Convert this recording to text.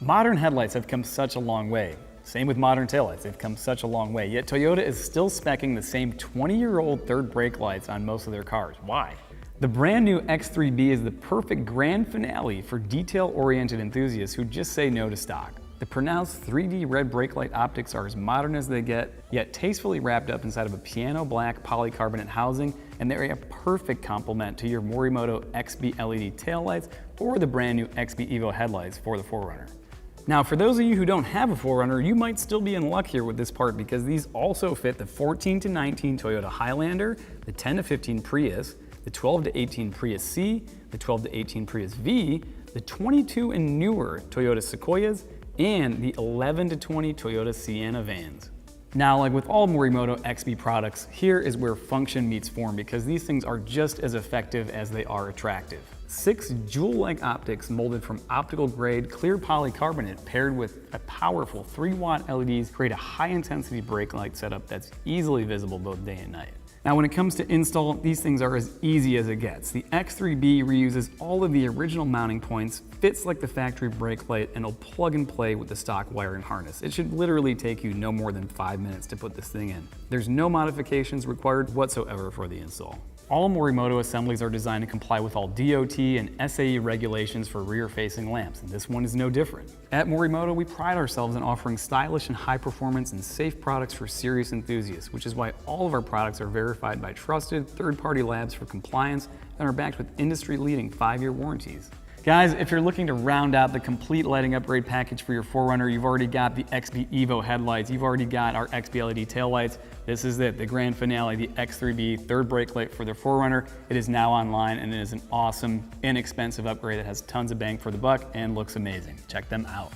Modern headlights have come such a long way. Same with modern taillights, they've come such a long way. Yet Toyota is still speccing the same 20-year-old third brake lights on most of their cars. Why? The brand new X3B is the perfect grand finale for detail-oriented enthusiasts who just say no to stock. The pronounced 3D red brake light optics are as modern as they get, yet tastefully wrapped up inside of a piano black polycarbonate housing, and they're a perfect complement to your Morimoto XB LED taillights or the brand new XB Evo headlights for the 4Runner. Now, for those of you who don't have a 4Runner, you might still be in luck here with this part because these also fit the 14 to 19 Toyota Highlander, the 10 to 15 Prius, the 12 to 18 Prius C, the 12 to 18 Prius V, the 22 and newer Toyota Sequoias, and the 11 to 20 Toyota Sienna vans. Now, like with all Morimoto XB products, here is where function meets form because these things are just as effective as they are attractive. 6 jewel-like optics molded from optical grade clear polycarbonate paired with a powerful 3-watt LEDs create a high-intensity brake light setup that's easily visible both day and night. Now, when it comes to install, these things are as easy as it gets. The X3B reuses all of the original mounting points, fits like the factory brake light, and will plug and play with the stock wire and harness. It should literally take you no more than 5 minutes to put this thing in. There's no modifications required whatsoever for the install. All Morimoto assemblies are designed to comply with all DOT and SAE regulations for rear-facing lamps, and this one is no different. At Morimoto, we pride ourselves in offering stylish and high-performance and safe products for serious enthusiasts, which is why all of our products are verified by trusted third-party labs for compliance and are backed with industry-leading 5-year warranties. Guys, if you're looking to round out the complete lighting upgrade package for your 4Runner, you've already got the XB Evo headlights, you've already got our XB LED taillights. This is it, the grand finale, the X3B third brake light for the 4Runner. It is now online and it is an awesome, inexpensive upgrade that has tons of bang for the buck and looks amazing. Check them out.